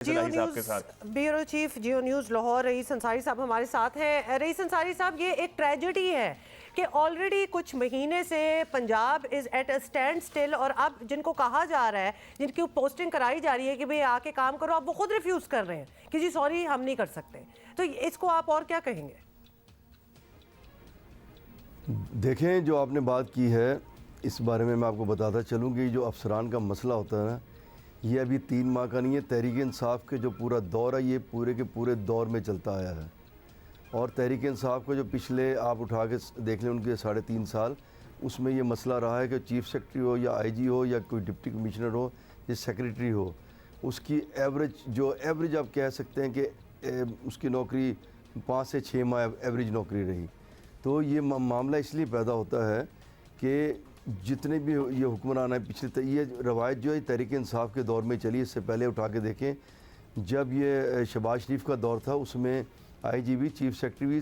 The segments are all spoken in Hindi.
जियो न्यूज़ ब्यूरो चीफ जियो न्यूज़ लाहौर रईस अंसारी साहब हमारे साथ हैं। रईस अंसारी साहब, ये एक ट्रेजेडी है कि ऑलरेडी कुछ महीने से Punjab is at a stand still, और अब जिनको कहा जा रहा है, जिनकी पोस्टिंग कराई जा रही है कि भाई आके काम करो, आप वो खुद रिफ्यूज़ कर रहे हैं कि जी सॉरी हम नहीं कर सकते। तो इसको आप और क्या कहेंगे? देखें, जो आपने बात की है इस बारे में मैं आपको बताता चलूँ कि जो अफसरान का मसला होता है ना, ये अभी 3 माह का नहीं है। तहरीक इंसाफ के जो पूरा दौर है, ये पूरे के पूरे दौर में चलता आया है। और तहरीक इंसाफ को जो पिछले आप उठा के देख लें उनके 3.5 साल, उसमें ये मसला रहा है कि चीफ़ सेक्रेटरी हो या आईजी हो या कोई डिप्टी कमिश्नर हो या सेक्रेटरी हो, उसकी एवरेज आप कह सकते हैं कि उसकी नौकरी 5 से 6 माह एवरेज नौकरी रही। तो ये मामला इसलिए पैदा होता है कि जितने भी ये हुक्मरान है पिछले, ये रवायत जो है तहरीक इंसाफ के दौर में चली। इससे पहले उठा के देखें, जब ये शहबाज शरीफ का दौर था उसमें आईजी भी, चीफ सेक्रेटरी भी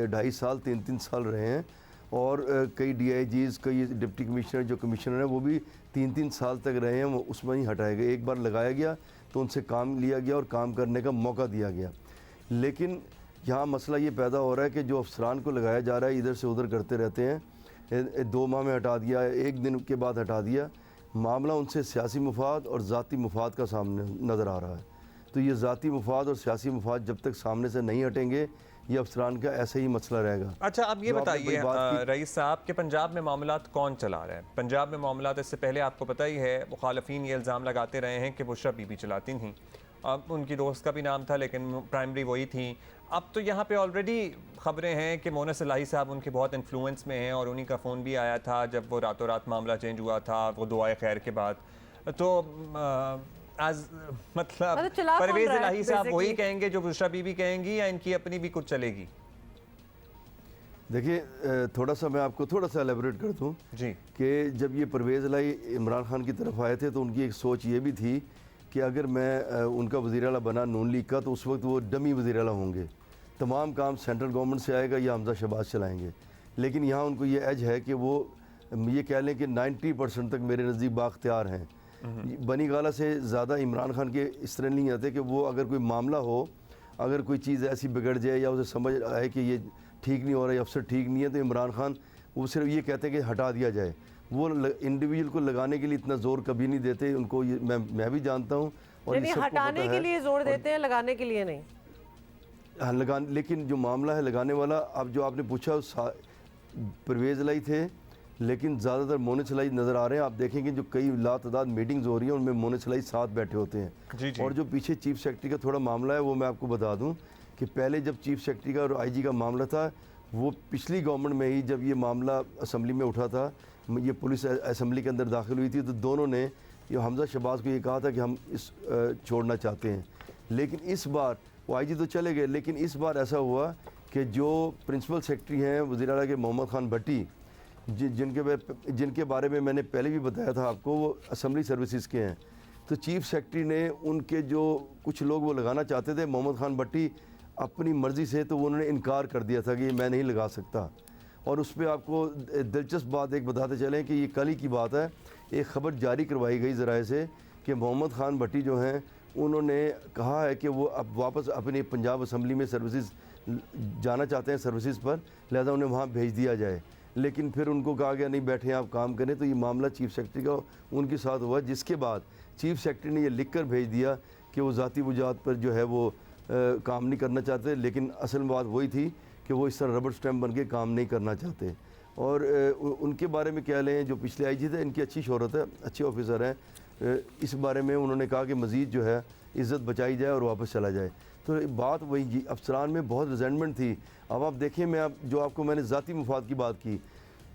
2.5 साल 3-3 साल रहे हैं, और कई डीआईजीज़, कई डिप्टी कमिश्नर जो कमिश्नर हैं वो भी 3-3 साल तक रहे हैं। वो उसमें ही हटाए गए, एक बार लगाया गया तो उनसे काम लिया गया और काम करने का मौका दिया गया। लेकिन यहाँ मसला ये पैदा हो रहा है कि जो अफसरान को लगाया जा रहा है इधर से उधर करते रहते हैं। 2 माह में हटा दिया, 1 दिन के बाद हटा दिया। मामला उनसे सियासी मुफाद और ज़ाती मुफाद का सामने नज़र आ रहा है। तो ये ज़ाती मुफाद और सियासी मुफाद जब तक सामने से नहीं हटेंगे, ये अफसरान का ऐसा ही मसला रहेगा। अच्छा, अब ये बताइए रईस साहब के पंजाब में मामलात कौन चला रहा है? पंजाब में मामलात इससे पहले आपको पता ही है, मुखालफीन ये इल्ज़ाम लगाते रहे हैं कि बुशरा बीबी चलाती थी। अब उनकी दोस्त का भी नाम था लेकिन प्राइमरी वही थी। अब तो यहाँ पे ऑलरेडी ख़बरें हैं कि मोनस इलाही साहब उनके बहुत इन्फ्लुएंस में हैं, और उन्हीं का फ़ोन भी आया था जब वो रातों रात मामला चेंज हुआ था, वो दुआए खैर के बाद। तो मतलब परवेज़ इलाही साहब वही कहेंगे जो बुशरा बीबी कहेंगी, या इनकी अपनी भी कुछ चलेगी? देखिए, थोड़ा सा मैं आपको थोड़ा सा एलेबोरेट कर दूँ जी, कि जब ये परवेज़ इलाही इमरान खान की तरफ आए थे तो उनकी एक सोच ये भी थी कि अगर मैं उनका वज़ीर आला बना नून लीग का, तो उस वक्त वो डमी वज़ीर आला होंगे, तमाम काम सेंट्रल गवर्नमेंट से आएगा या हमजा शहबाज चलाएंगे। लेकिन यहाँ उनको ये एज है कि वो ये कह लें कि 90% तक मेरे नज़दीक बाख्तियार हैं। बनी गाला से ज़्यादा इमरान खान के इस तरह नहीं आते कि वो अगर कोई मामला हो, अगर कोई चीज़ ऐसी बिगड़ जाए या उसे समझ आए कि ये ठीक नहीं हो रहा है, अफसर ठीक नहीं है, तो इमरान खान वो सिर्फ ये कहते हैं कि हटा दिया जाए। वो इंडिविजुअल को लगाने के लिए इतना ज़ोर कभी नहीं देते। उनको ये मैं भी जानता हूँ, और हटाने के लिए जोर देते हैं, लगाने के लिए नहीं। हाँ, लेकिन जो मामला है लगाने वाला, अब जो आपने पूछा परवेज़ इलाही थे, लेकिन ज़्यादातर मोनस इलाही नज़र आ रहे हैं। आप देखेंगे जो कई लातादाद मीटिंग्स हो रही हैं उनमें मोनस इलाही साथ बैठे होते हैं। जी, जी। और जो पीछे चीफ सेक्रेटरी का थोड़ा मामला है वो मैं आपको बता दूं कि पहले जब चीफ सेक्रेटरी का और आईजी का मामला था, वो पिछली गवर्नमेंट में ही जब ये मामला असम्बली में उठा था, ये पुलिस असम्बली के अंदर दाखिल हुई थी, तो दोनों ने ये हमजा शहबाज को ये कहा था कि हम इस छोड़ना चाहते हैं। लेकिन इस बार वो आईजी तो चले गए, लेकिन इस बार ऐसा हुआ कि जो प्रिंसिपल सेक्रेटरी हैं वज़ीर आला के मोहम्मद खान भट्टी, जिनके बारे में मैंने पहले भी बताया था आपको, वो असम्बली सर्विसेज के हैं। तो चीफ सेक्रेटरी ने उनके जो कुछ लोग वो लगाना चाहते थे, मोहम्मद खान भट्टी अपनी मर्ज़ी से, तो उन्होंने इनकार कर दिया था कि मैं नहीं लगा सकता। और उस पर आपको दिलचस्प बात एक बताते चलें कि ये कल ही की बात है, एक ख़बर जारी करवाई गई ज़राए से कि मोहम्मद खान भट्टी जो हैं उन्होंने कहा है कि वो अब वापस अपनी पंजाब असम्बली में सर्विसेज जाना चाहते हैं सर्विसेज पर, लिहाजा उन्हें वहाँ भेज दिया जाए। लेकिन फिर उनको कहा गया नहीं, बैठे आप काम करें। तो ये मामला चीफ सेक्रेटरी का उनके साथ हुआ, जिसके बाद चीफ सेक्रेटरी ने ये लिख कर भेज दिया कि वो ज़ाती वजूहात पर जो है वो काम नहीं करना चाहते। लेकिन असल में बात वही थी कि वो इस तरह रबर स्टैम्प बन के काम नहीं करना चाहते। और उनके बारे में क्या लें, जो पिछले आईजी थे इनकी अच्छी शोहरत है, अच्छे ऑफिसर हैं। इस बारे में उन्होंने कहा कि मज़ीद जो है इज़्ज़त बचाई जाए और वापस चला जाए। तो बात वही, अफसरान में बहुत रिजेंटमेंट थी। अब आप देखें, मैं जो आपको मैंने ज़ाती मुफाद की बात की,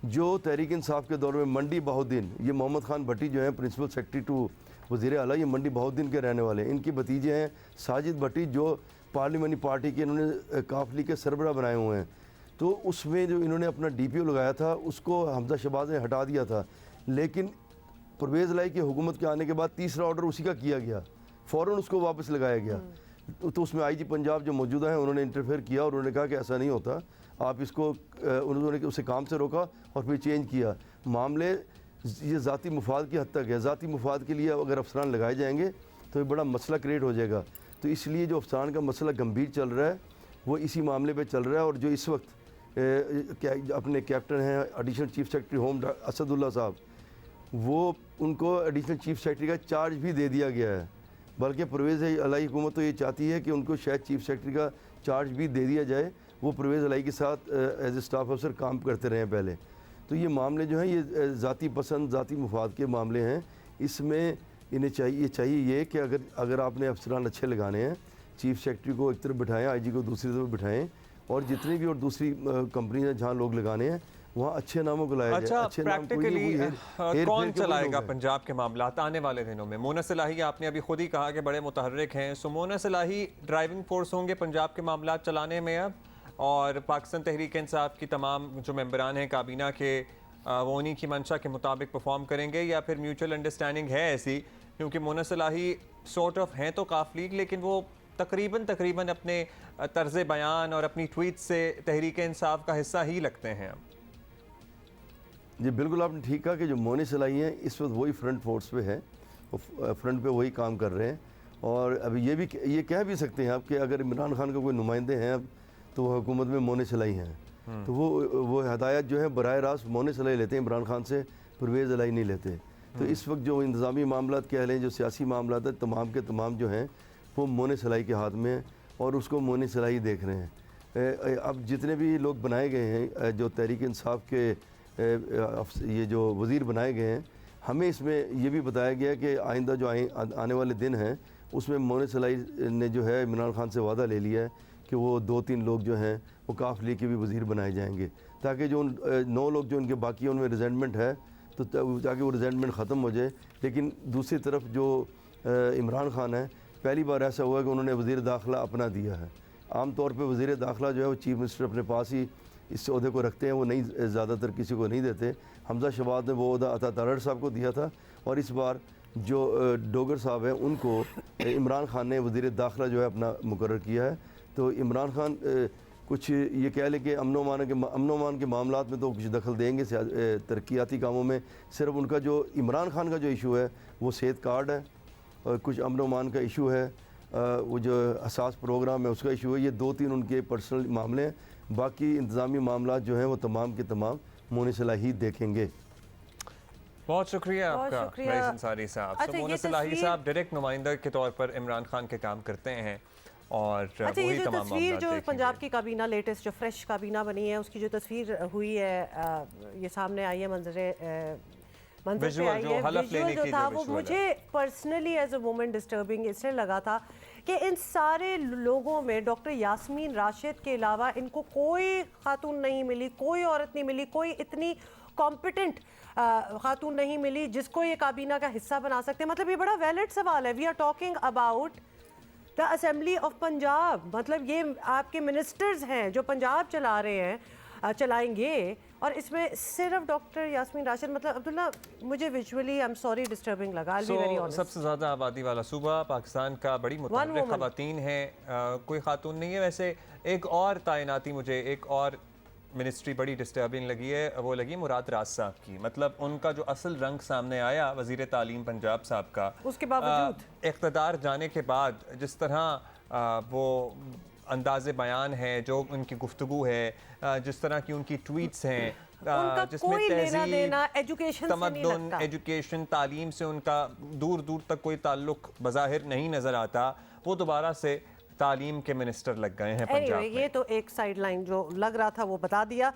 जो तहरीक इंसाफ के दौर में मंडी बहुद्दीन, ये मोहम्मद खान भट्टी जो हैं प्रिंसिपल सेक्रेटरी टू वज़ीर आला, ये मंडी बहुद्दीन के रहने वाले हैं। इनके भतीजे हैं साजिद भट्टी, जो पार्लियामेंट्री पार्टी के इन्होंने काफली के सरबराह बनाए हुए हैं। तो उसमें जो इन्होंने अपना डीपीओ लगाया था उसको हमजा शहबाज ने हटा दिया था। लेकिन परवेज़ इलाही की हुकूमत के आने के बाद तीसरा ऑर्डर उसी का किया गया, फ़ौरन उसको वापस लगाया गया। तो उसमें आईजी पंजाब जो मौजूदा हैं उन्होंने इंटरफेयर किया और उन्होंने कहा कि ऐसा नहीं होता, आप इसको, उन्होंने उसे काम से रोका और फिर चेंज किया। मामले ये ज़ाती मुफाद की हद तक है। ज़ाती मुफाद के लिए अगर अफसरान लगाए जाएंगे तो ये बड़ा मसला क्रिएट हो जाएगा। तो इसलिए जो अफसान का मसला गंभीर चल रहा है वो इसी मामले पे चल रहा है। और जो इस वक्त अपने कैप्टन हैं additional chief secretary home Asadullah साहब, वो उनको एडिशनल चीफ सेक्रेटरी का चार्ज भी दे दिया गया है। बल्कि परवेज़ इलाही हुकूमत तो ये चाहती है कि उनको शायद चीफ सेक्रेटरी का चार्ज भी दे दिया जाए, वो परवेज़ इलाही के साथ एज ए स्टाफ अफसर काम करते रहे पहले। तो ये मामले जो हैं ये ज़ाती पसंद ज़ाती मुफाद के मामले हैं। इसमें इन्हें चाहिए ये कि अगर आपने अफसरान अच्छे लगाने हैं, चीफ सेक्रेटरी को एक तरफ बिठाएं, आईजी को दूसरी तरफ बिठाएं, और जितनी भी और दूसरी कंपनी जहाँ लोग लगाने हैं वहाँ अच्छे नामों को लाया अच्छा, जाए। अच्छे नाम प्रैक्टिकली कौन चलाएगा पंजाब के मामलात आने वाले दिनों में? मोना सलाही आपने अभी खुद ही कहा कि बड़े मुतहर्रिक हैं, सो मोना सलाही ड्राइविंग फोर्स होंगे पंजाब के मामलात चलाने में अब, और पाकिस्तान तहरीक इंसाफ की तमाम जो मेंबरान हैं काबीना के वो उन्हीं की मंशा के मुताबिक परफॉर्म करेंगे, या फिर म्यूचुअल अंडरस्टैंडिंग है ऐसी? क्योंकि मोना सलाही सॉर्ट ऑफ हैं तो काफ़ी, लेकिन वो तकरीबन अपने तर्ज बयान और अपनी ट्वीट से तहरीक इंसाफ का हिस्सा ही लगते हैं। जी बिल्कुल, आपने ठीक कहा कि जो मोनी सलाही हैं इस वक्त वही फ्रंट फोर्स पे है, फ्रंट पे वही काम कर रहे हैं। और अभी ये कह भी सकते हैं आप कि अगर इमरान खान का कोई नुमाइंदे हैं अब, तो वो हुकूमत में मोनी सलाही हैं। तो वो हदायत जो है बराह रास्त मोनी सलाही लेते हैं, इमरान खान से परवेज़ इलाही नहीं लेते। तो इस वक्त जो इंतज़ामी मामलात कह लें, जो सियासी मामलात है, तमाम के तमाम जो हैं वो मोनी सलाही के हाथ में है, और उसको मोनी सलाही देख रहे हैं। अब जितने भी लोग बनाए गए हैं, जो तहरीक इंसाफ के ये जो वज़ीर बनाए गए हैं, हमें इसमें ये भी बताया गया कि आइंदा जो आने वाले दिन हैं उसमें मोनी सलाही ने जो है इमरान खान से वादा ले लिया है कि वो 2-3 लोग जो हैं वो काफ लीग के भी वज़ीर बनाए जाएंगे, ताकि जो 9 लोग जो उनके बाकी हैं उनमें रिजेंटमेंट है तो ताकि वो रिजेंटमेंट ख़त्म हो जाए। लेकिन दूसरी तरफ जो इमरान खान है, पहली बार ऐसा हुआ कि उन्होंने वज़ीर दाखिला अपना दिया है। आम तौर पे वज़ीर दाखिला जो है वो चीफ मिनिस्टर अपने पास ही इस अहदे को रखते हैं, वो नहीं ज़्यादातर किसी को नहीं देते। हमजा शहबाज ने वो अहदा अता तारड़ साहब को दिया था, और इस बार जो डोगर साहब हैं उनको इमरान खान ने वज़ीर दाखिला जो है अपना मुकर्रर किया है। तो इमरान खान कुछ ये कह लें कि अमन अमान के मामलात में तो कुछ दखल देंगे तरक्याती कामों में। सिर्फ उनका जो इमरान खान का जो इशू है वो सेहत कार्ड है, और कुछ अमन अमान का इशू है, वो जो हसास प्रोग्राम है उसका इशू है। ये 2-3 उनके पर्सनल मामले हैं। बाकी इंतज़ामी मामलात जो हैं वो तमाम के तमाम मोनी सलाही देखेंगे। बहुत शुक्रिया आपका रईस अंसारी साहब। अच्छा, मोना सलाही साहब डायरेक्ट नुमाइंदा के तौर पर इमरान खान के काम करते हैं, और अच्छा, ये वही जो तमाम तस्वीर मामलात जो देखेंगे। पंजाब की काबीना लेटेस्ट जो फ्रेश काबीना बनी है उसकी जो तस्वीर हुई है, ये सामने आई है, मंजर पे Visual आई जो है, हलफ विजुअल लेने जो की था जो वो visual मुझे personally as a woman disturbing इसलिए लगा था कि इन सारे लोगों में डॉक्टर यास्मीन राशिद के अलावा इनको कोई खातून नहीं मिली, कोई औरत नहीं मिली, कोई इतनी कॉम्पिटेंट खातून नहीं मिली जिसको ये काबीना का हिस्सा बना सकते हैं। मतलब ये बड़ा वैलिड सवाल है। We are talking about the assembly of Punjab, मतलब ये आपके मिनिस्टर्स हैं जो पंजाब चला रहे हैं, चलाएंगे, और इसमें सिर्फ डॉक्टर यास्मीन राशिद, मतलब अब्दुल्ला मुझे visually I am sorry disturbing लगा। I'll be very honest. सबसे ज़्यादा आबादी वाला सूबा पाकिस्तान का, बड़ी मुतहर्रिक ख़वातीन हैं, कोई खातून नहीं है। वैसे एक और तायनाती मुझे एक और मिनिस्ट्री बड़ी डिस्टर्बिंग लगी है, वो लगी मुराद राज साहब की। मतलब उनका जो असल रंग सामने आया वज़ीर तालीम पंजाब साहब का, उसके बावजूद इक़्तिदार जाने के बाद जिस तरह वो अंदाज़े बयान है, जो उनकी गुफ्तगू है, जिस तरह की उनकी ट्वीट्स हैं, जिसमें तहज़ीब, तमद्दुन, एजुकेशन, तालीम से उनका दूर दूर तक कोई ताल्लुक बज़ाहिर नहीं नज़र आता, वो दोबारा से तालीम के मिनिस्टर लग गए हैं पंजाब में। ये तो एक साइड लाइन जो लग रहा था वो बता दिया।